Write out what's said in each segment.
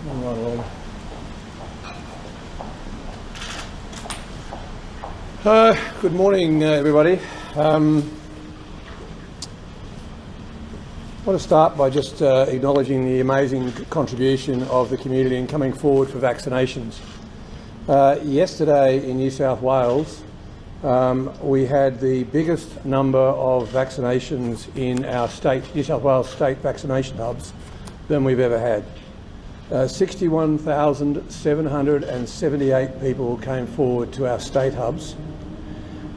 Right along. Good morning, everybody. I want to start by just acknowledging the amazing contribution of the community in coming forward for vaccinations. Yesterday in New South Wales, we had the biggest number of vaccinations in our state, New South Wales state vaccination hubs than we've ever had. 61,778 people came forward to our state hubs.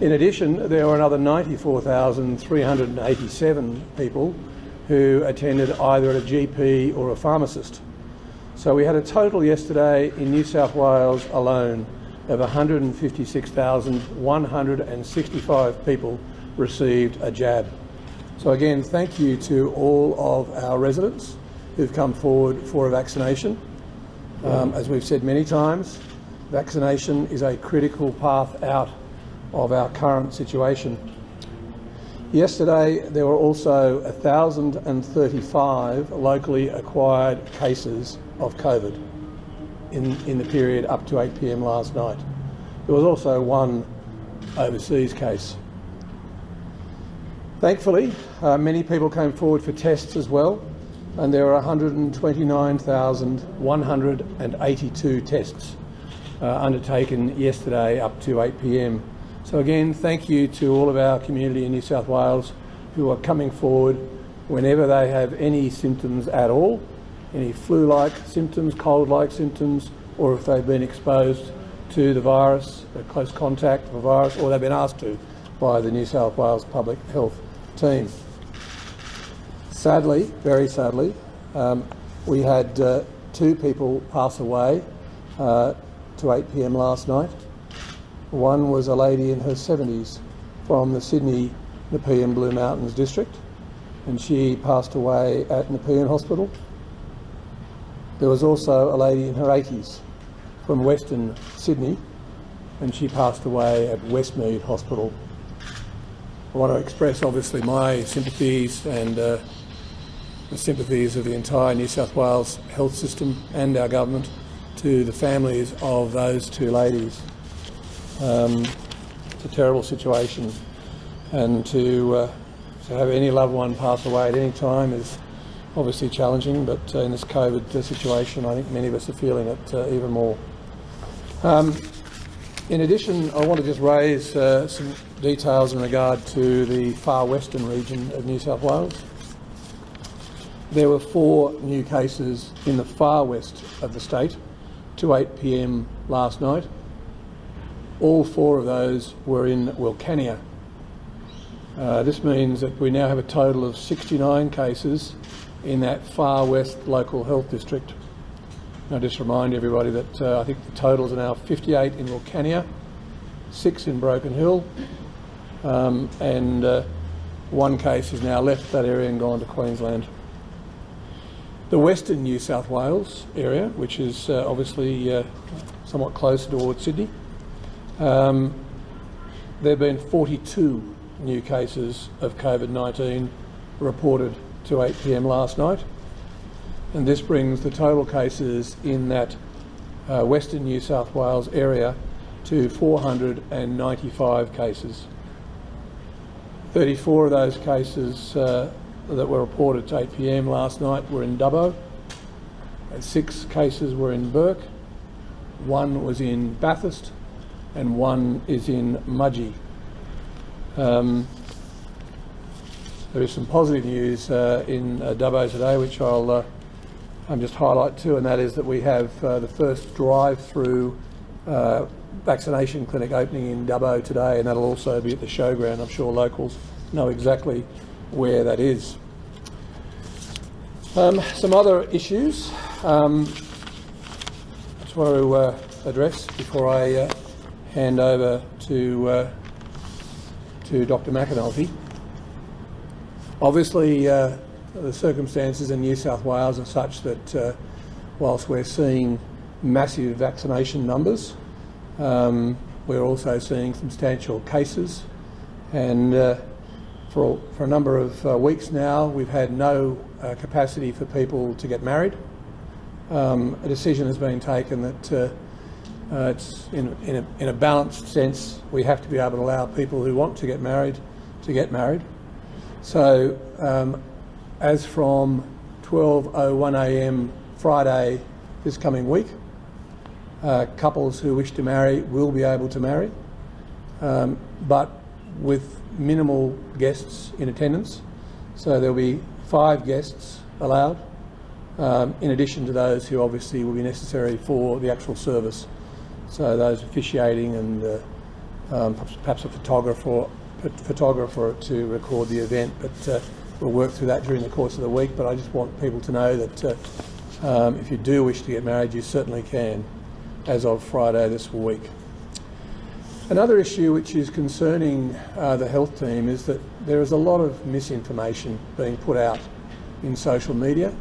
In addition, there were another 94,387 people who attended either at a GP or a pharmacist. So we had a total yesterday in New South Wales alone of 156,165 people received a jab. So again, thank you to all of our residents who've come forward for a vaccination. As we've said many times, vaccination is a critical path out of our current situation. Yesterday, there were also 1,035 locally acquired cases of COVID in the period up to 8 p.m. last night. There was also one overseas case. Thankfully, many people came forward for tests as well, and there were 129,182 tests undertaken yesterday up to 8 p.m. So again, thank you to all of our community in New South Wales who are coming forward whenever they have any symptoms at all, any flu-like symptoms, cold-like symptoms, or if they've been exposed to the virus, a close contact of a virus, or they've been asked to by the New South Wales Public Health team. Sadly, very sadly, we had two people pass away to 8 p.m. last night. One was a lady in her 70s from the Sydney Nepean Blue Mountains district, and she passed away at Nepean Hospital. There was also a lady in her 80s from Western Sydney, and she passed away at Westmead Hospital. I want to express obviously my sympathies and the sympathies of the entire New South Wales health system and our government to the families of those two ladies. It's a terrible situation, and to have any loved one pass away at any time is obviously challenging, but in this COVID situation I think many of us are feeling it even more. In addition, I want to just raise some details in regard to the far western region of New South Wales. There were 4 new cases in the far west of the state to 8 p.m. last night. All 4 of those were in Wilcannia. This means that we now have a total of 69 cases in that far west local health district. And I just remind everybody that I think the totals are now 58 in Wilcannia, 6 in Broken Hill, and 1 case has now left that area and gone to Queensland. The western New South Wales area, which is obviously somewhat closer towards Sydney, there have been 42 new cases of COVID-19 reported to 8 p.m. last night, and this brings the total cases in that western New South Wales area to 495 cases. 34 of those cases that were reported to 8 p.m. last night were in Dubbo, 6 cases were in Bourke, 1 was in Bathurst, and 1 is in Mudgee. There is some positive news in Dubbo today, which I'll just highlight too, and that is that we have the first drive-through vaccination clinic opening in Dubbo today, and that'll also be at the showground. I'm sure locals know exactly where that is. Some other issues I just want to address before I hand over to Dr. McAnulty. Obviously, the circumstances in New South Wales are such that whilst we're seeing massive vaccination numbers, we're also seeing substantial cases, and for a number of weeks now we've had no capacity for people to get married. a decision has been taken that it's in a balanced sense. We have to be able to allow people who want to get married to get married. So as from 12:01 a.m. Friday this coming week, couples who wish to marry will be able to marry, but with minimal guests in attendance. So there'll be 5 guests allowed, in addition to those who obviously will be necessary for the actual service. So those officiating and perhaps a photographer to record the event, but we'll work through that during the course of the week. But I just want people to know that if you do wish to get married, you certainly can, as of Friday this week. Another issue which is concerning the health team is that there is a lot of misinformation being put out in social media,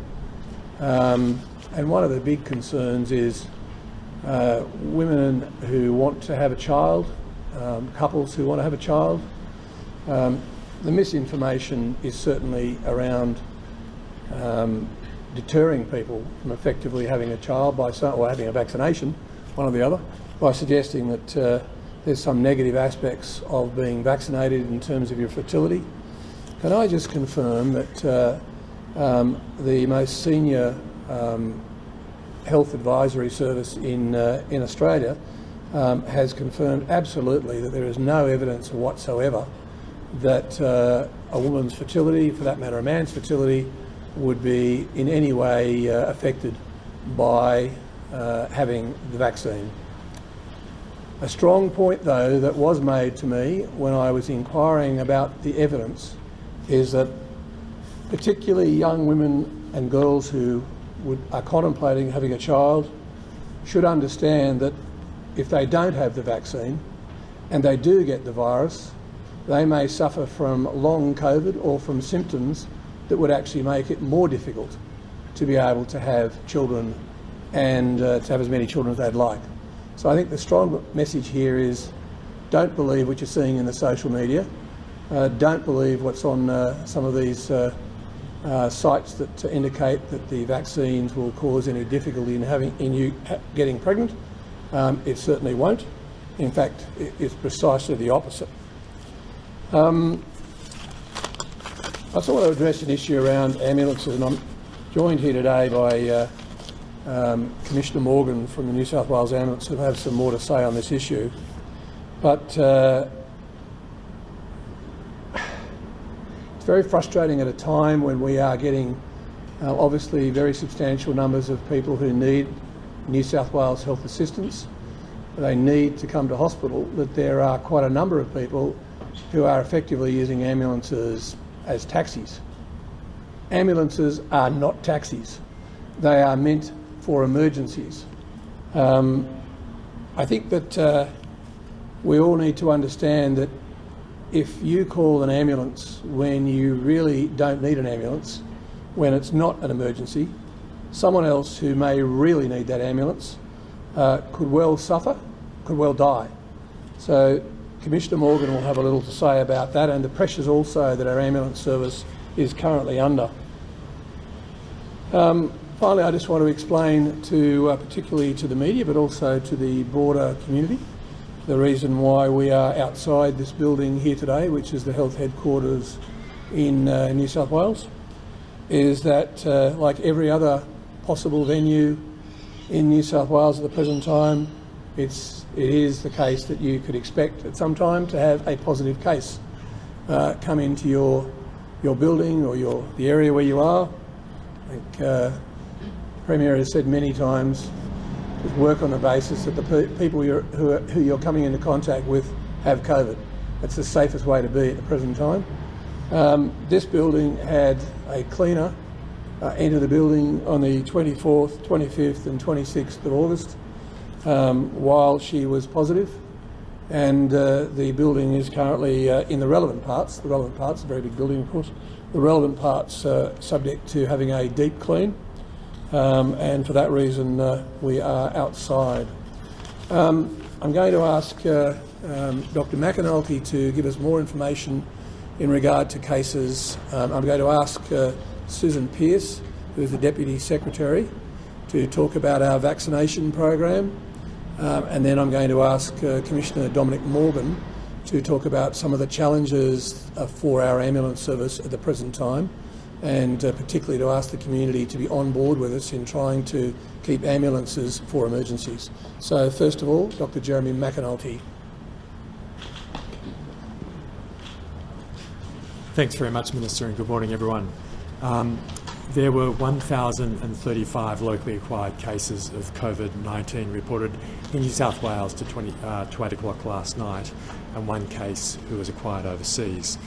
and one of the big concerns is women who want to have a child, couples who want to have a child. The misinformation is certainly around deterring people from effectively having a child or having a vaccination, one or the other, by suggesting that there's some negative aspects of being vaccinated in terms of your fertility. Can I just confirm that the most senior health advisory service in Australia has confirmed absolutely that there is no evidence whatsoever that a woman's fertility, for that matter a man's fertility, would be in any way affected by having the vaccine. A strong point, though, that was made to me when I was inquiring about the evidence is that particularly young women and girls who are contemplating having a child should understand that if they don't have the vaccine and they do get the virus, they may suffer from long COVID or from symptoms that would actually make it more difficult to be able to have children and to have as many children as they'd like. So I think the strong message here is don't believe what you're seeing in the social media. Don't believe what's on some of these sites that indicate that the vaccines will cause any difficulty in you getting pregnant. It certainly won't. In fact, it's precisely the opposite. I also want to address an issue around ambulances, and I'm joined here today by Commissioner Morgan from the New South Wales Ambulance, who will have some more to say on this issue. But it's very frustrating at a time when we are getting obviously very substantial numbers of people who need New South Wales health assistance. They need to come to hospital, that there are quite a number of people who are effectively using ambulances as taxis. Ambulances are not taxis. They are meant for emergencies. I think that we all need to understand that if you call an ambulance when you really don't need an ambulance, when it's not an emergency, someone else who may really need that ambulance could well suffer, could well die. So Commissioner Morgan will have a little to say about that, and the pressures also that our ambulance service is currently under. Finally, I just want to explain to, particularly to the media, but also to the broader community, the reason why we are outside this building here today, which is the health headquarters in New South Wales, is that like every other possible venue in New South Wales at the present time, it is the case that you could expect at some time to have a positive case come into your building or the area where you are. I think the Premier has said many times, just work on the basis that the people who you're coming into contact with have COVID. That's the safest way to be at the present time. This building had a cleaner enter the building on the 24th, 25th and 26th of August while she was positive, and the building is currently in the relevant parts, a very big building of course, the relevant parts subject to having a deep clean, and for that reason we are outside. I'm going to ask Dr McAnulty to give us more information in regard to cases. I'm going to ask Susan Pearce, who is the Deputy Secretary, to talk about our vaccination program, and then I'm going to ask Commissioner Dominic Morgan to talk about some of the challenges for our ambulance service at the present time, and particularly to ask the community to be on board with us in trying to keep ambulances for emergencies. So first of all, Dr. Jeremy McAnulty. Thanks very much, Minister, and good morning, everyone. There were 1,035 locally acquired cases of COVID-19 reported in New South Wales to 8 o'clock last night, and one case who was acquired overseas.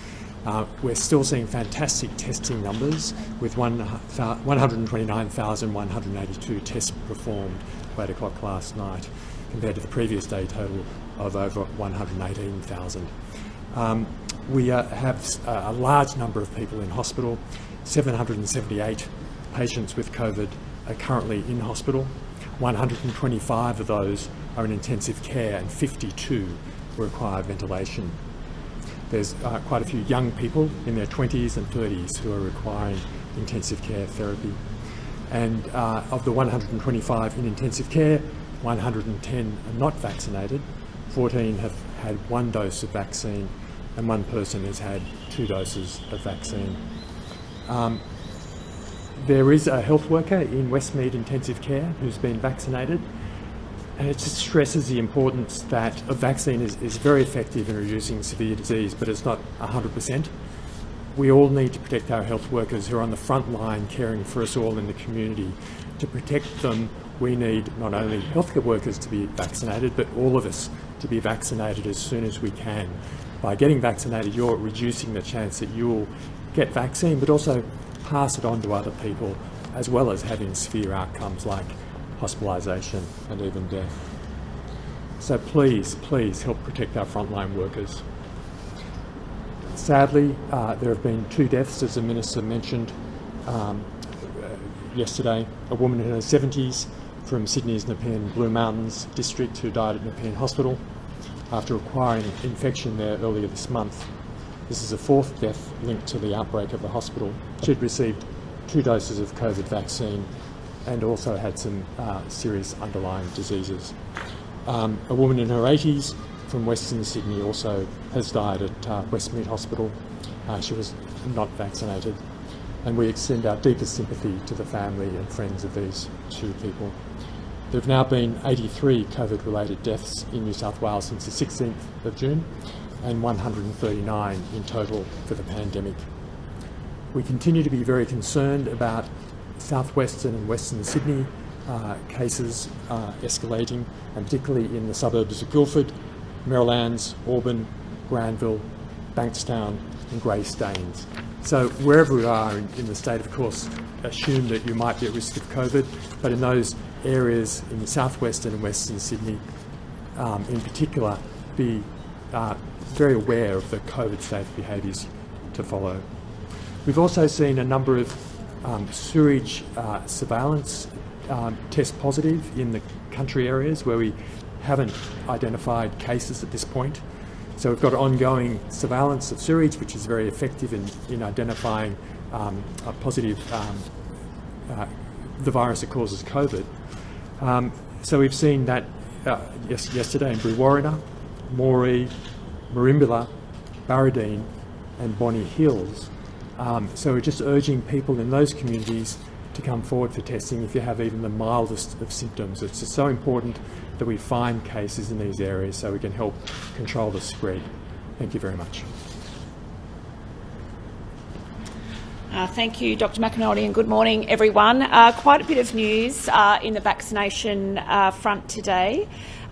We're still seeing fantastic testing numbers, with 129,182 tests performed at 8 o'clock last night, compared to the previous day total of over 118,000. We have a large number of people in hospital. 778 patients with COVID are currently in hospital. 125 of those are in intensive care and 52 require ventilation. There's quite a few young people in their 20s and 30s who are requiring intensive care therapy. And of the 125 in intensive care, 110 are not vaccinated, 14 have had 1 dose of vaccine, and 1 person has had 2 doses of vaccine. There is a health worker in Westmead Intensive Care who's been vaccinated, and it just stresses the importance that a vaccine is very effective in reducing severe disease, but it's not 100%. We all need to protect our health workers who are on the front line caring for us all in the community. To protect them, we need not only healthcare workers to be vaccinated, but all of us to be vaccinated as soon as we can. By getting vaccinated, you're reducing the chance that you'll get vaccine, but also pass it on to other people, as well as having severe outcomes like hospitalisation and even death. So please, please help protect our frontline workers. Sadly, there have been 2 deaths, as the Minister mentioned yesterday. A woman in her 70s from Sydney's Nepean Blue Mountains district who died at Nepean Hospital after acquiring infection there earlier this month. This is a 4th death linked to the outbreak of the hospital. She'd received 2 doses of COVID vaccine and also had some serious underlying diseases. A woman in her 80s from Western Sydney also has died at Westmead Hospital. She was not vaccinated, and we extend our deepest sympathy to the family and friends of these 2 people. There have now been 83 COVID-related deaths in New South Wales since the 16th of June, and 139 in total for the pandemic. We continue to be very concerned about southwestern and western Sydney cases escalating, and particularly in the suburbs of Guildford, Merrylands, Auburn, Granville, Bankstown and Grey Staines. So wherever we are in the state, of course, assume that you might be at risk of COVID, but in those areas in southwestern and western Sydney in particular, be very aware of the COVID-safe behaviours to follow. We've also seen a number of sewerage surveillance test positive in the country areas where we haven't identified cases at this point. So we've got ongoing surveillance of sewage, which is very effective in identifying a positive the virus that causes COVID. So we've seen that yesterday in Brewarrina, Moree, Merimbula, Barradine and Bonny Hills. So we're just urging people in those communities to come forward for testing if you have even the mildest of symptoms. It's just so important that we find cases in these areas so we can help control the spread. Thank you very much. Thank you, Dr McAnulty, and good morning, everyone. Quite a bit of news in the vaccination front today.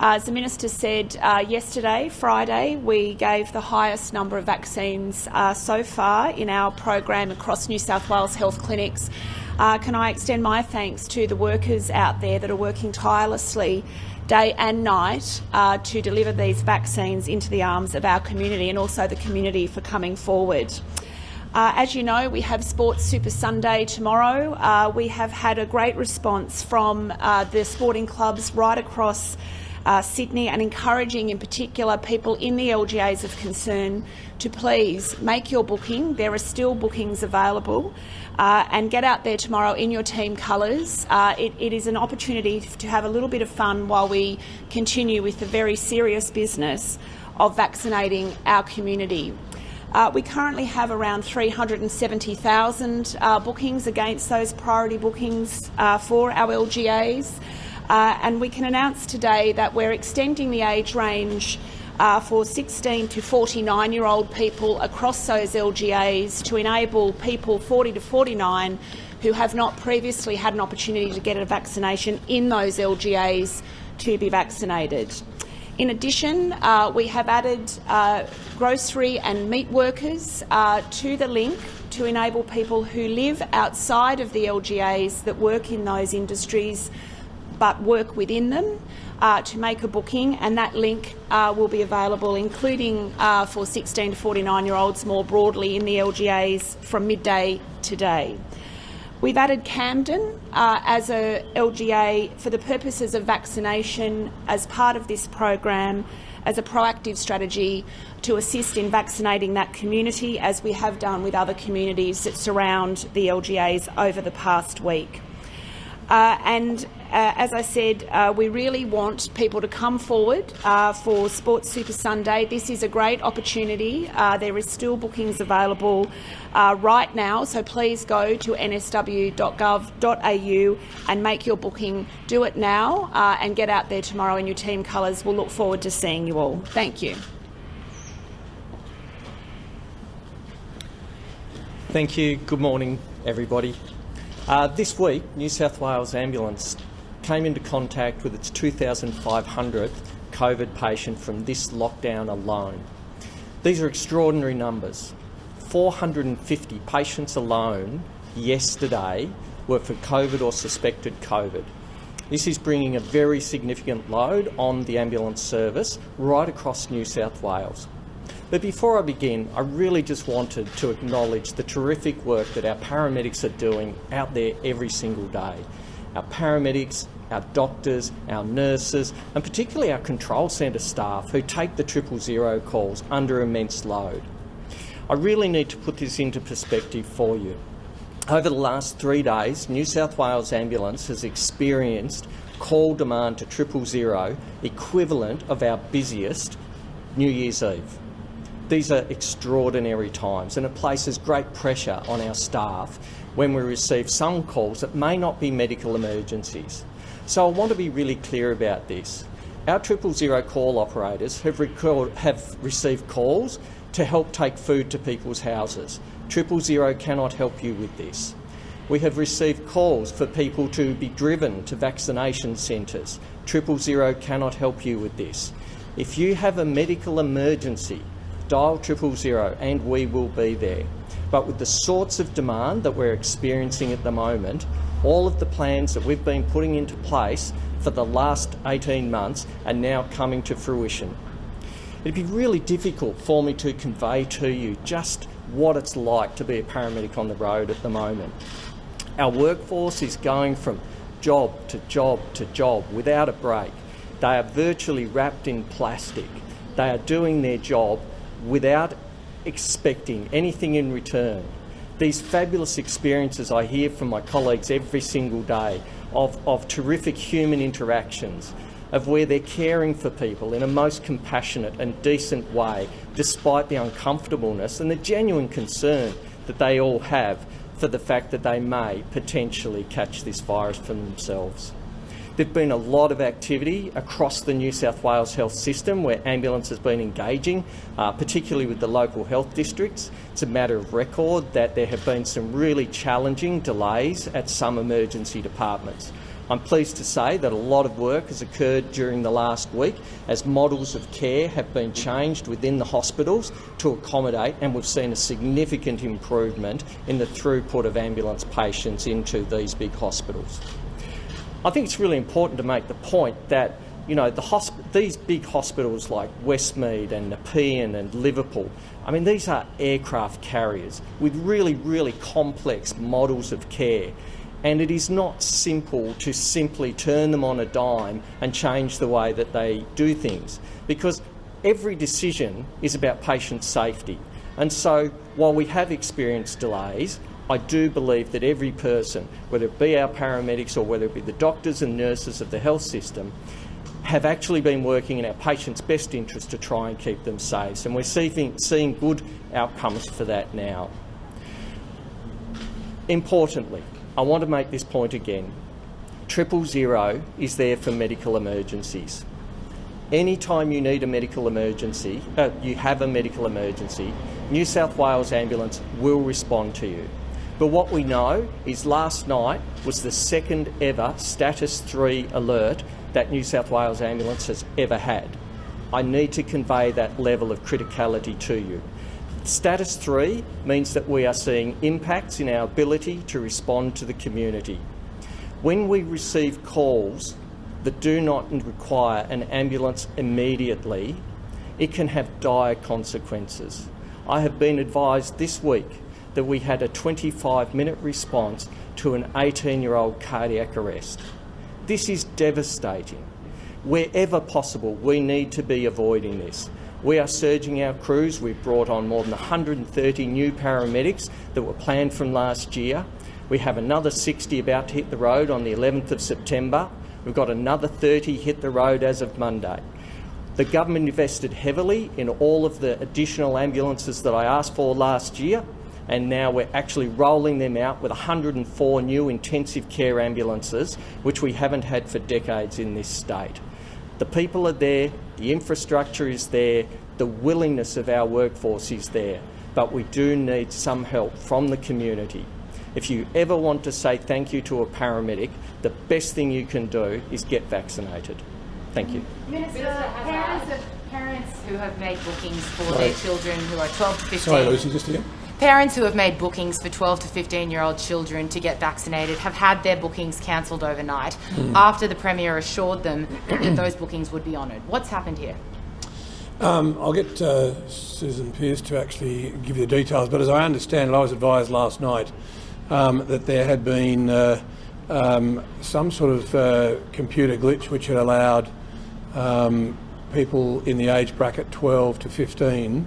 As the Minister said yesterday, Friday, we gave the highest number of vaccines so far in our program across New South Wales health clinics. Can I extend my thanks to the workers out there that are working tirelessly day and night to deliver these vaccines into the arms of our community, and also the community for coming forward. As you know, we have Sports Super Sunday tomorrow. We have had a great response from the sporting clubs right across Sydney, and encouraging in particular people in the LGAs of concern to please make your booking. There are still bookings available, and get out there tomorrow in your team colours. It is an opportunity to have a little bit of fun while we continue with the very serious business of vaccinating our community. We currently have around 370,000 bookings against those priority bookings for our LGAs, and we can announce today that we're extending the age range for 16 to 49-year-old people across those LGAs to enable people 40 to 49 who have not previously had an opportunity to get a vaccination in those LGAs to be vaccinated. In addition, we have added grocery and meat workers to the link to enable people who live outside of the LGAs that work in those industries but work within them to make a booking, and that link will be available, including for 16 to 49-year-olds more broadly in the LGAs from midday today. We've added Camden as a LGA for the purposes of vaccination as part of this program as a proactive strategy to assist in vaccinating that community, as we have done with other communities that surround the LGAs over the past week. As I said, we really want people to come forward for Sports Super Sunday. This is a great opportunity. There is still bookings available right now, so please go to nsw.gov.au and make your booking. Do it now and get out there tomorrow in your team colours. We'll look forward to seeing you all. Thank you. Thank you. Good morning, everybody. This week, New South Wales Ambulance came into contact with its 2,500th COVID patient from this lockdown alone. These are extraordinary numbers. 450 patients alone yesterday were for COVID or suspected COVID. This is bringing a very significant load on the ambulance service right across New South Wales. But before I begin, I really just wanted to acknowledge the terrific work that our paramedics are doing out there every single day. Our paramedics, our doctors, our nurses, and particularly our control centre staff who take the 000 calls under immense load. I really need to put this into perspective for you. Over the last 3 days, New South Wales Ambulance has experienced call demand to 000 equivalent of our busiest New Year's Eve. These are extraordinary times, and it places great pressure on our staff when we receive some calls that may not be medical emergencies. So I want to be really clear about this. Our 000 call operators have received calls to help take food to people's houses. 000 cannot help you with this. We have received calls for people to be driven to vaccination centres. 000 cannot help you with this. If you have a medical emergency, dial 000 and we will be there. But with the sorts of demand that we're experiencing at the moment, all of the plans that we've been putting into place for the last 18 months are now coming to fruition. It'd be really difficult for me to convey to you just what it's like to be a paramedic on the road at the moment. Our workforce is going from job to job to job without a break. They are virtually wrapped in plastic. They are doing their job without expecting anything in return. These fabulous experiences I hear from my colleagues every single day of terrific human interactions, of where they're caring for people in a most compassionate and decent way, despite the uncomfortableness and the genuine concern that they all have for the fact that they may potentially catch this virus for themselves. There's been a lot of activity across the New South Wales health system where ambulance has been engaging, particularly with the local health districts. It's a matter of record that there have been some really challenging delays at some emergency departments. I'm pleased to say that a lot of work has occurred during the last week as models of care have been changed within the hospitals to accommodate, and we've seen a significant improvement in the throughput of ambulance patients into these big hospitals. I think it's really important to make the point that, you know, these big hospitals like Westmead and Nepean and Liverpool, I mean, these are aircraft carriers with really, really complex models of care. And it is not simple to simply turn them on a dime and change the way that they do things, because every decision is about patient safety. And so while we have experienced delays, I do believe that every person, whether it be our paramedics or whether it be the doctors and nurses of the health system, have actually been working in our patients' best interest to try and keep them safe. And we're seeing good outcomes for that now. Importantly, I want to make this point again. 000 is there for medical emergencies. Anytime you need a medical emergency, you have a medical emergency, New South Wales Ambulance will respond to you. But what we know is last night was the second ever status 3 alert that New South Wales Ambulance has ever had. I need to convey that level of criticality to you. Status 3 means that we are seeing impacts in our ability to respond to the community. When we receive calls that do not require an ambulance immediately, it can have dire consequences. I have been advised this week that we had a 25-minute response to an 18-year-old cardiac arrest. This is devastating. Wherever possible, we need to be avoiding this. We are surging our crews. We've brought on more than 130 new paramedics that were planned from last year. We have another 60 about to hit the road on the 11th of September. We've got another 30 hit the road as of Monday. The government invested heavily in all of the additional ambulances that I asked for last year, and now we're actually rolling them out with 104 new intensive care ambulances, which we haven't had for decades in this state. The people are there, the infrastructure is there, the willingness of our workforce is there, but we do need some help from the community. If you ever want to say thank you to a paramedic, the best thing you can do is get vaccinated. Thank you. Minister, parents who have made bookings for their children who are 12 to 15... Sorry, Lucy, just again. Parents who have made bookings for 12 to 15-year-old children to get vaccinated have had their bookings cancelled overnight after the Premier assured them that those bookings would be honoured. What's happened here? I'll get Susan Pearce to actually give you the details, but as I understand it, I was advised last night that there had been some sort of computer glitch which had allowed people in the age bracket 12 to 15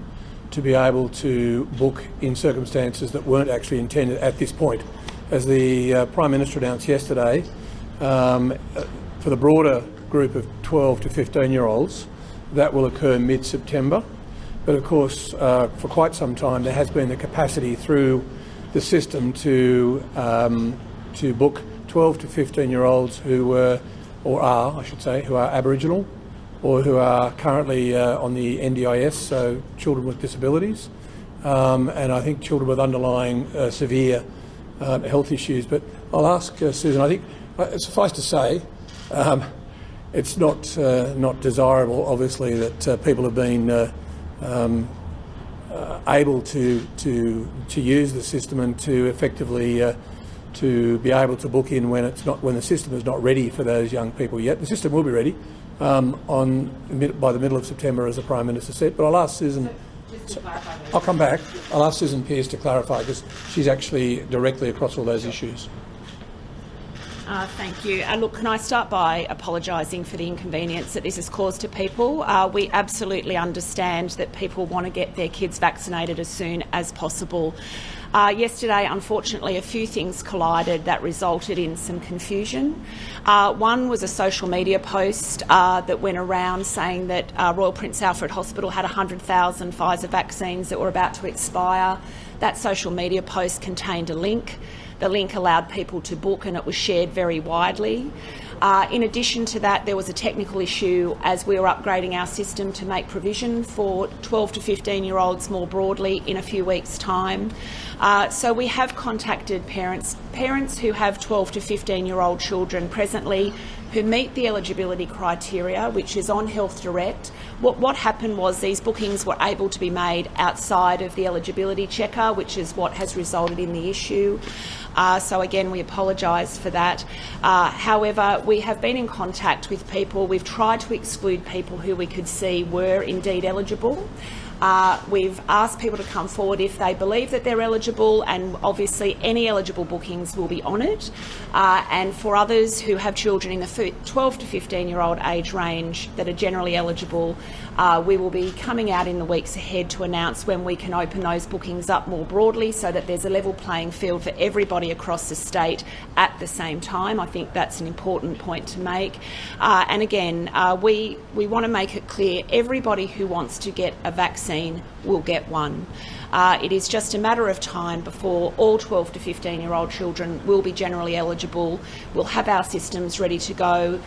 to be able to book in circumstances that weren't actually intended at this point. As the Prime Minister announced yesterday, for the broader group of 12 to 15-year-olds, that will occur mid-September. But of course, for quite some time, there has been the capacity through the system to book 12 to 15-year-olds who were, or are, I should say, who are Aboriginal, or who are currently on the NDIS, so children with disabilities, and I think children with underlying severe health issues. But I'll ask Susan, I think, suffice to say, it's not desirable, obviously, that people have been able to use the system and to effectively to be able to book in when the system is not ready for those young people yet. The system will be ready by the middle of September, as the Prime Minister said. But I'll ask Susan. Just to clarify. I'll come back. I'll ask Susan Pearce to clarify, because she's actually directly across all those issues. Thank you. Look, can I start by apologising for the inconvenience that this has caused to people? We absolutely understand that people want to get their kids vaccinated as soon as possible. Yesterday, unfortunately, a few things collided that resulted in some confusion. One was a social media post that went around saying that Royal Prince Alfred Hospital had 100,000 Pfizer vaccines that were about to expire. That social media post contained a link. The link allowed people to book, and it was shared very widely. In addition to that, there was a technical issue as we were upgrading our system to make provision for 12 to 15-year-olds more broadly in a few weeks' time. So we have contacted parents who have 12 to 15-year-old children presently who meet the eligibility criteria, which is on Health Direct. What happened was these bookings were able to be made outside of the eligibility checker, which is what has resulted in the issue. So again, we apologise for that. However, we have been in contact with people. We've tried to exclude people who we could see were indeed eligible. We've asked people to come forward if they believe that they're eligible, and obviously any eligible bookings will be honoured. And for others who have children in the 12 to 15-year-old age range that are generally eligible, we will be coming out in the weeks ahead to announce when we can open those bookings up more broadly so that there's a level playing field for everybody across the state at the same time. I think that's an important point to make. And again, we want to make it clear everybody who wants to get a vaccine will get one. It is just a matter of time before all 12 to 15-year-old children will be generally eligible. We'll have our systems ready to go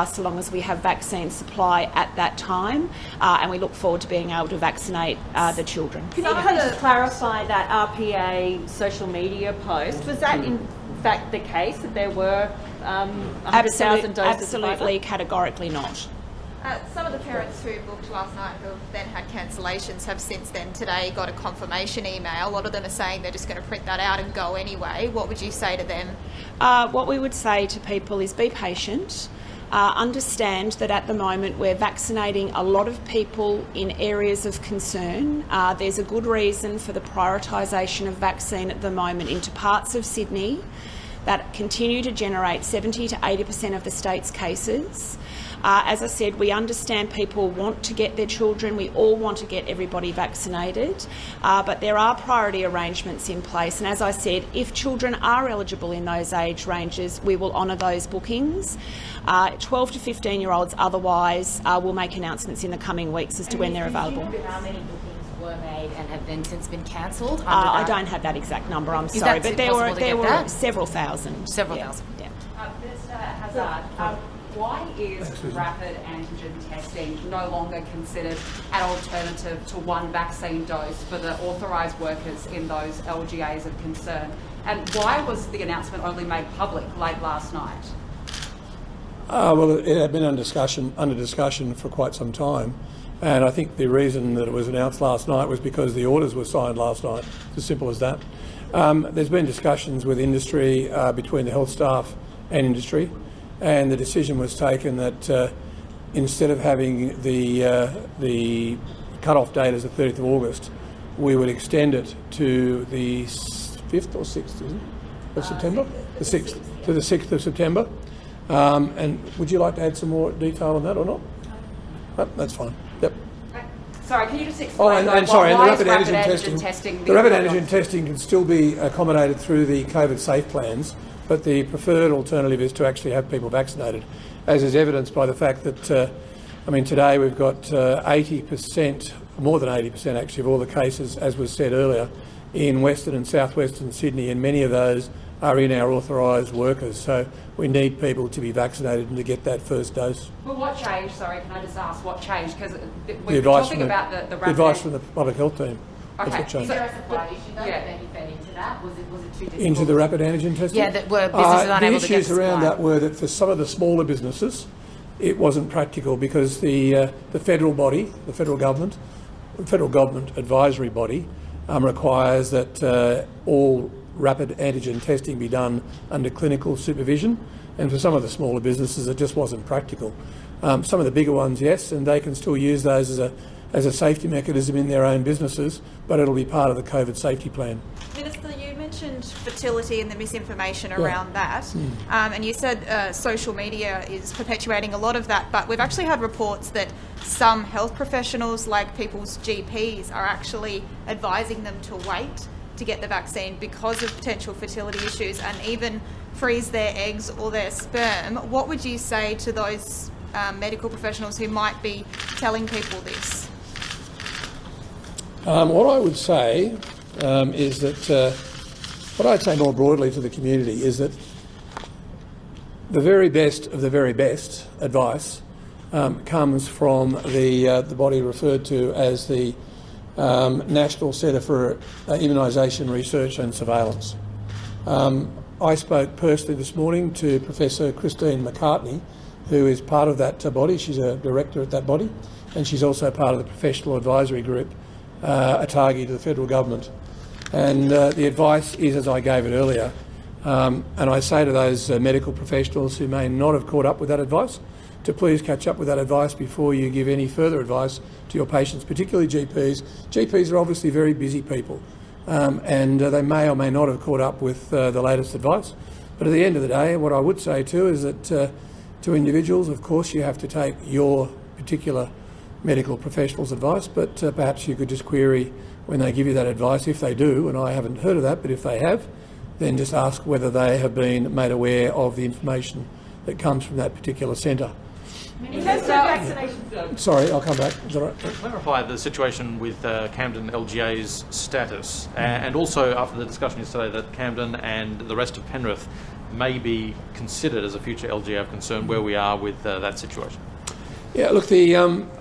so long as we have vaccine supply at that time, and we look forward to being able to vaccinate the children. Can you just clarify that RPA social media post? Was that in fact the case, that there were 100,000 doses? Absolutely, categorically not. Some of the parents who booked last night who have then had cancellations have since then today got a confirmation email. A lot of them are saying they're just going to print that out and go anyway. What would you say to them? What we would say to people is be patient. Understand that at the moment we're vaccinating a lot of people in areas of concern. There's a good reason for the prioritisation of vaccine at the moment into parts of Sydney that continue to generate 70 to 80% of the state's cases. As I said, we understand people want to get their children. We all want to get everybody vaccinated, but there are priority arrangements in place. And as I said, if children are eligible in those age ranges, we will honour those bookings. 12 to 15-year-olds otherwise will make announcements in the coming weeks as to when they're available. How many bookings were made and have then since been cancelled? I don't have that exact number, I'm sorry, but there were several thousand. Several thousand. Yeah. Minister Hazard, why is rapid antigen testing no longer considered an alternative to one vaccine dose for the authorised workers in those LGAs of concern? And why was the announcement only made public late last night? Well, it had been under discussion for quite some time, and I think the reason that it was announced last night was because the orders were signed last night. It's as simple as that. There's been discussions with industry, between the health staff and industry, and the decision was taken that instead of having the cut-off date as the 30th of August, we would extend it to the 5th or 6th, isn't it, of September? The 6th, to the 6th of September. And would you like to add some more detail on that or not? No, that's fine. Yep. Sorry, can you just explain and sorry, why and the rapid antigen testing the rapid antigen testing can still be accommodated through the COVID safe plans, but the preferred alternative is to actually have people vaccinated, as is evidenced by the fact that, today we've got 80%, more than 80% actually, of all the cases, as was said earlier, in Western and Southwestern Sydney, and many of those are in our authorised workers. So we need people to be vaccinated and to get that first dose. Well, what changed? Sorry, can I just ask what changed? Because we're talking about the rapid... The advice from the public health team. Okay. That's what changed. Is there a supply issue though that you fed into that? Was it too difficult? Into the rapid antigen testing? Yeah, that were businesses unable to get the issues around supply. that were that for some of the smaller businesses, it wasn't practical because the federal body, the federal government advisory body, requires that all rapid antigen testing be done under clinical supervision, and for some of the smaller businesses it just wasn't practical. Some of the bigger ones, yes, and they can still use those as a safety mechanism in their own businesses, but it'll be part of the COVID safety plan. Minister, you mentioned fertility and the misinformation around that, and you said social media is perpetuating a lot of that, but we've actually had reports that some health professionals, like people's GPs, are actually advising them to wait to get the vaccine because of potential fertility issues and even freeze their eggs or their sperm. What would you say to those medical professionals who might be telling people this? What I would say is that, what I'd say more broadly to the community is that the very best of the very best advice comes from the body referred to as the National Centre for Immunisation Research and Surveillance. I spoke personally this morning to Professor Christine McCartney, who is part of that body. She's a director at that body, and she's also part of the professional advisory group, ATAGI, to the federal government. And the advice is, as I gave it earlier, and I say to those medical professionals who may not have caught up with that advice, to please catch up with that advice before you give any further advice to your patients, particularly GPs. GPs are obviously very busy people, and they may or may not have caught up with the latest advice. But at the end of the day, what I would say too is that to individuals, of course, you have to take your particular medical professional's advice, but perhaps you could just query when they give you that advice, if they do, and I haven't heard of that, but if they have, then just ask whether they have been made aware of the information that comes from that particular centre. Sorry, I'll come back. Is that right? Clarify the situation with Camden LGA's status, and also after the discussion yesterday that Camden and the rest of Penrith may be considered as a future LGA of concern, where we are with that situation. Yeah, look,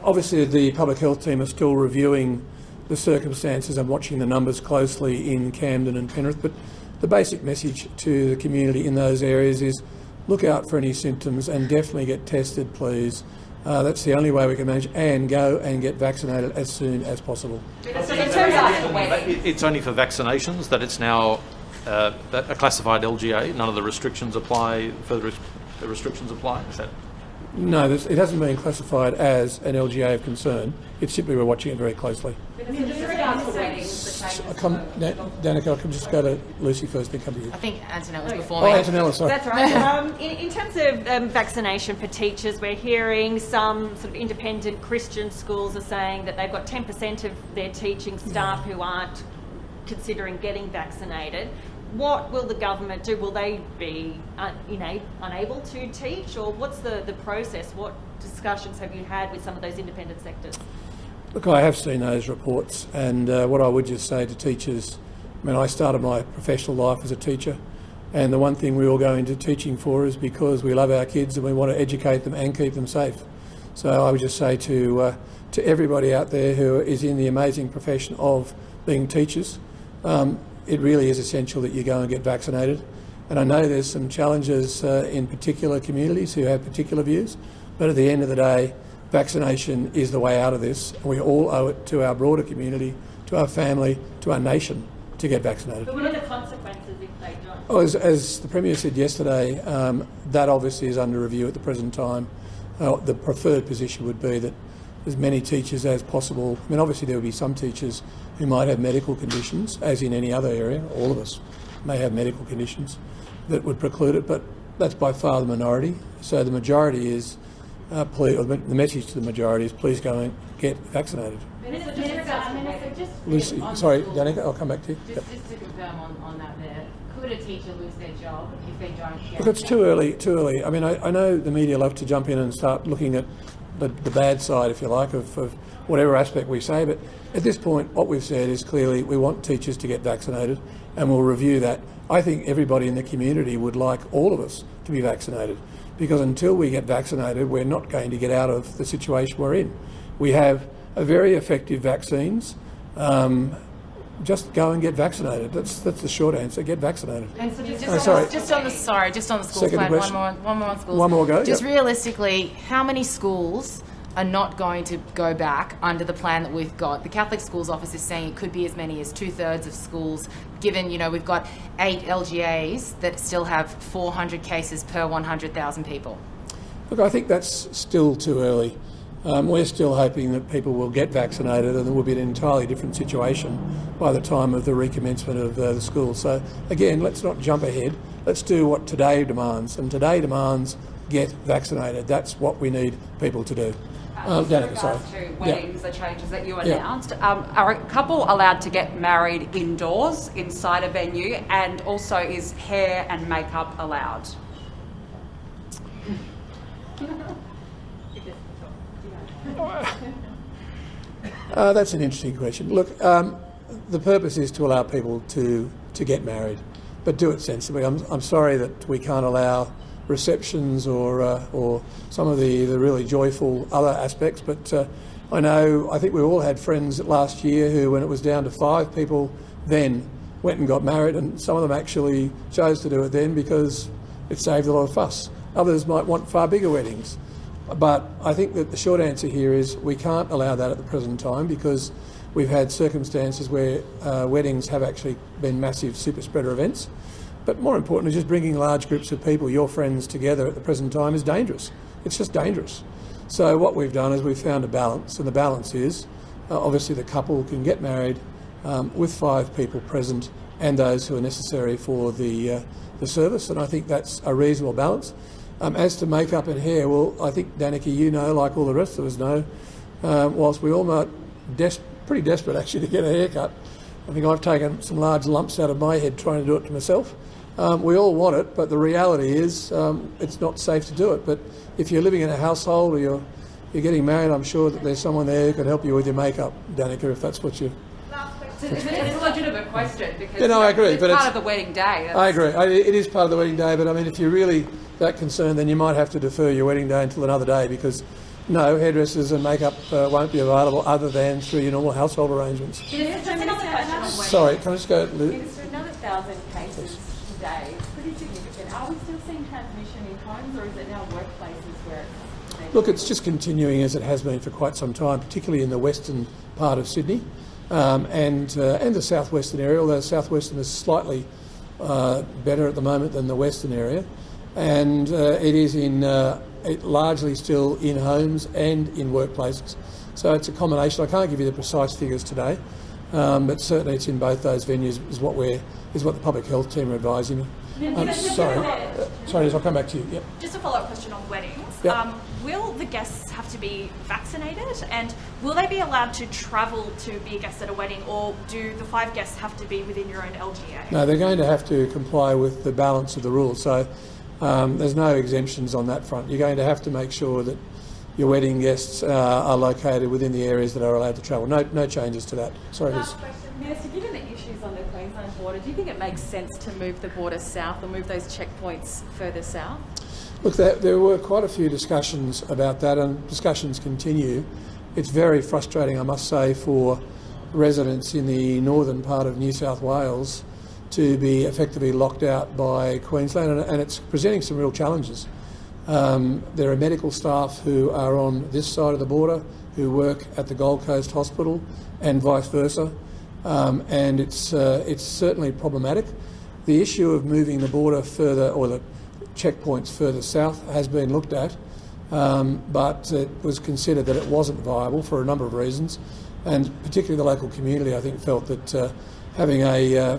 obviously the public health team are still reviewing the circumstances and watching the numbers closely in Camden and Penrith, but the basic message to the community in those areas is look out for any symptoms and definitely get tested, please. That's the only way we can manage, and go and get vaccinated as soon as possible. It's only for vaccinations that it's now a classified LGA. None of the restrictions apply. Further restrictions apply. Is that? No, it hasn't been classified as an LGA of concern. It's simply we're watching it very closely. Danica, I can just go to Lucy first, then come to you. I think Antonella was before me. Oh, Antonella, sorry. That's right. In terms of vaccination for teachers, we're hearing some sort of independent Christian schools are saying that they've got 10% of their teaching staff who aren't considering getting vaccinated. What will the government do? Will they be unable to teach, or what's the process? What discussions have you had with some of those independent sectors? Look, I have seen those reports, and what I would just say to teachers, I mean, I started my professional life as a teacher, and the one thing we all go into teaching for is because we love our kids and we want to educate them and keep them safe. So I would just say to everybody out there who is in the amazing profession of being teachers, it really is essential that you go and get vaccinated. And I know there's some challenges in particular communities who have particular views, but at the end of the day, vaccination is the way out of this. And we all owe it to our broader community, to our family, to our nation to get vaccinated. But what are the consequences if they don't? Oh, as the Premier said yesterday, that obviously is under review at the present time. The preferred position would be that as many teachers as possible. I mean, obviously there will be some teachers who might have medical conditions, as in any other area. All of us may have medical conditions that would preclude it, but that's by far the minority. So the majority is, the message to the majority is please go and get vaccinated. Lucy, sorry, Danica, I'll come back to you. Just to confirm on that there, could a teacher lose their job if they don't get Look, it's too early. I mean, I know the media love to jump in and start looking at the bad side, if you like, of whatever aspect we say, but at this point what we've said is clearly we want teachers to get vaccinated, and we'll review that. I think everybody in the community would like all of us to be vaccinated, because until we get vaccinated we're not going to get out of the situation we're in. We have a very effective vaccines. Just go and get vaccinated. That's the short answer. Get vaccinated. And so just on the schools plan. One more on schools. One more go. Just realistically, how many schools are not going to go back under the plan that we've got? The Catholic Schools Office is saying it could be as many as 2/3 of schools, given we've got 8 LGAs that still have 400 cases per 100,000 people. Look, I think that's still too early. We're still hoping that people will get vaccinated, and there will be an entirely different situation by the time of the recommencement of the school. So again, let's not jump ahead. Let's do what today demands, and today demands get vaccinated. That's what we need people to do. Danica, sorry. To weddings, the changes that you announced, are a couple allowed to get married indoors inside a venue, and also is hair and makeup allowed? That's an interesting question. Look, the purpose is to allow people to get married, but do it sensibly. I'm sorry that we can't allow receptions or some of the really joyful other aspects, but I think we all had friends last year who, when it was down to 5 people, then went and got married, and some of them actually chose to do it then because it saved a lot of fuss. Others might want far bigger weddings. But I think that the short answer here is we can't allow that at the present time, because we've had circumstances where weddings have actually been massive super spreader events. But more importantly, just bringing large groups of people, your friends, together at the present time is dangerous. it's just dangerous. So what we've done is we've found a balance, and the balance is obviously the couple can get married with 5 people present and those who are necessary for the service, and I think that's a reasonable balance. As to makeup and hair, well, I think, Danica, you know, like all the rest of us know, whilst we all might pretty desperate actually to get a haircut, I think I've taken some large lumps out of my head trying to do it to myself. We all want it, but the reality is it's not safe to do it. But if you're living in a household or you're getting married, I'm sure that there's someone there who can help you with your makeup, Danica, if that's what you... It's a legitimate question because yeah, no, I agree, it's but part of the wedding day. I agree. It is part of the wedding day, but I mean, if you're really that concerned, then you might have to defer your wedding day until another day, because no, hairdressers and makeup won't be available other than through your normal household arrangements. Sorry, can I just go, Lou? Minister, another 1,000 cases today. It's pretty significant. Are we still seeing transmission in homes, or is it now workplaces where it's... Look, it's just continuing as it has been for quite some time, particularly in the western part of Sydney and the southwestern area, although the southwestern is slightly better at the moment than the western area. And it is largely still in homes and in workplaces. So it's a combination. I can't give you the precise figures today, but certainly it's in both those venues is what the public health team are advising me. Sorry, I'll come back to you. Yep. Just a follow-up question on weddings. Yep. Will the guests have to be vaccinated, and will they be allowed to travel to be a guest at a wedding, or do the 5 guests have to be within your own LGA? No, they're going to have to comply with the balance of the rules. So there's no exemptions on that front. You're going to have to make sure that your wedding guests are located within the areas that are allowed to travel. No changes to that. Sorry, Liz. Minister, given the issues on the Queensland border, do you think it makes sense to move the border south or move those checkpoints further south? Look, there were quite a few discussions about that, and discussions continue. It's very frustrating, I must say, for residents in the northern part of New South Wales to be effectively locked out by Queensland, and it's presenting some real challenges. There are medical staff who are on this side of the border who work at the Gold Coast Hospital and vice versa, and it's certainly problematic. The issue of moving the border further, or the checkpoints further south, has been looked at, but it was considered that it wasn't viable for a number of reasons, and particularly the local community, I think, felt that having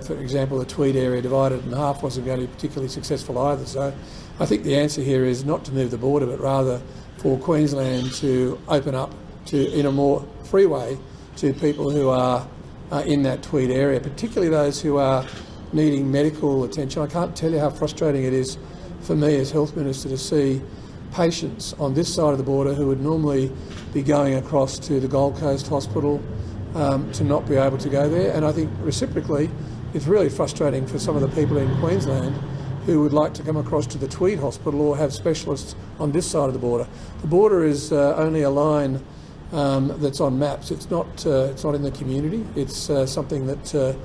for example, the Tweed area divided in half wasn't going to be particularly successful either. So I think the answer here is not to move the border, but rather for Queensland to open up in a more free way to people who are in that Tweed area, particularly those who are needing medical attention. I can't tell you how frustrating it is for me as Health Minister to see patients on this side of the border who would normally be going across to the Gold Coast Hospital to not be able to go there. And I think reciprocally, it's really frustrating for some of the people in Queensland who would like to come across to the Tweed Hospital or have specialists on this side of the border. The border is only a line that's on maps. It's not in the community. It's something that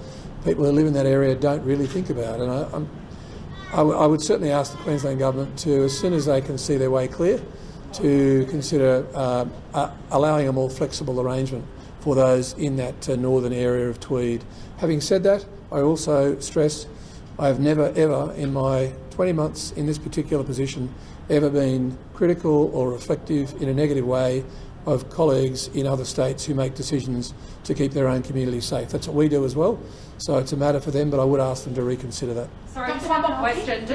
people who live in that area don't really think about. And I would certainly ask the Queensland Government to, as soon as they can see their way clear, to consider allowing a more flexible arrangement for those in that northern area of Tweed. Having said that, I also stress I have never ever in my 20 months in this particular position ever been critical or reflective in a negative way of colleagues in other states who make decisions to keep their own community safe. That's what we do as well, so it's a matter for them, but I would ask them to reconsider that. Sorry, just one more question.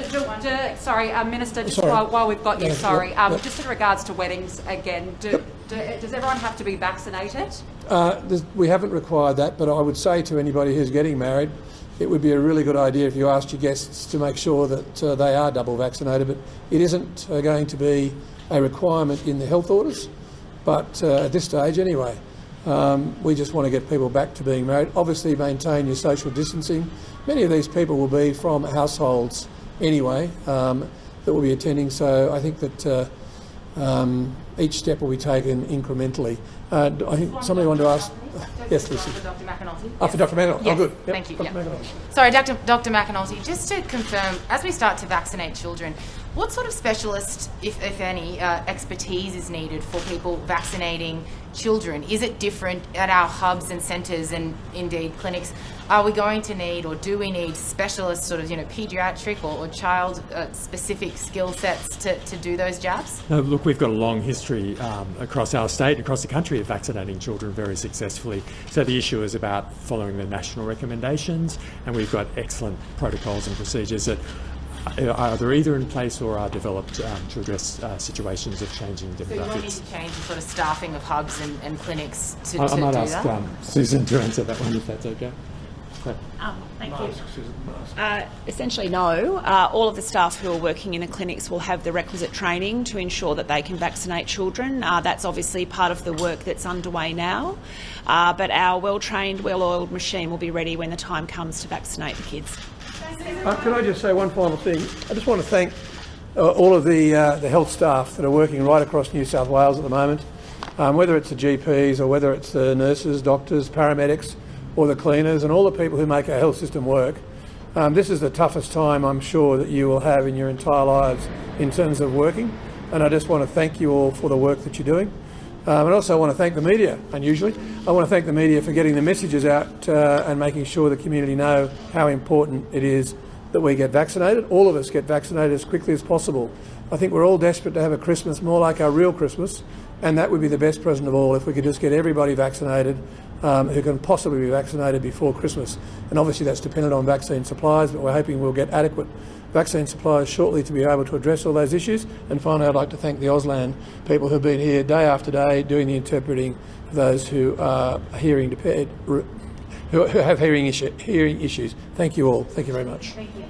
Minister, just while we've got you, just in regards to weddings again, does everyone have to be vaccinated? We haven't required that, but I would say to anybody who's getting married, it would be a really good idea if you asked your guests to make sure that they are double vaccinated, but it isn't going to be a requirement in the health orders. But at this stage anyway, we just want to get people back to being married. Obviously maintain your social distancing. Many of these people will be from households anyway that will be attending, so I think that each step will be taken incrementally. I think somebody wanted to ask. Yes, Lucy. For Dr. McAnulty. Oh, for Dr. McAnulty. Yes, Oh, good. Yep. thank you. Dr. Yep. McAnulty. Sorry, Dr. McAnulty, just to confirm, as we start to vaccinate children, what sort of specialist, if any, expertise is needed for people vaccinating children? Is it different at our hubs and centres and indeed clinics? Are we going to need, or do we need specialist sort of, paediatric or child specific skill sets to do those jabs? Look, we've got a long history across our state, across the country, of vaccinating children very successfully. So the issue is about following the national recommendations, and we've got excellent protocols and procedures that are either in place or are developed to address situations of changing demographics. So you want me to change the sort of staffing of hubs and clinics to I might do ask that? Susan to answer that one, if that's okay. Thank you. Essentially, no. All of the staff who are working in the clinics will have the requisite training to ensure that they can vaccinate children. That's obviously part of the work that's underway now. But our well-trained, well-oiled machine will be ready when the time comes to vaccinate the kids. Can I just say one final thing? I just want to thank all of the health staff that are working right across New South Wales at the moment, whether it's the GPs or whether it's the nurses, doctors, paramedics, or the cleaners, and all the people who make our health system work. This is the toughest time, I'm sure, that you will have in your entire lives in terms of working, and I just want to thank you all for the work that you're doing. And also I want to thank the media, unusually. I want to thank the media for getting the messages out and making sure the community know how important it is that we get vaccinated. All of us get vaccinated as quickly as possible. I think we're all desperate to have a Christmas more like our real Christmas, and that would be the best present of all if we could just get everybody vaccinated who can possibly be vaccinated before Christmas. And obviously that's dependent on vaccine supplies, but we're hoping we'll get adequate vaccine supplies shortly to be able to address all those issues. And finally, I'd like to thank the Auslan people who've been here day after day doing the interpreting for those who are hearing impaired, who have hearing issues. Thank you all. Thank you very much. Thank you.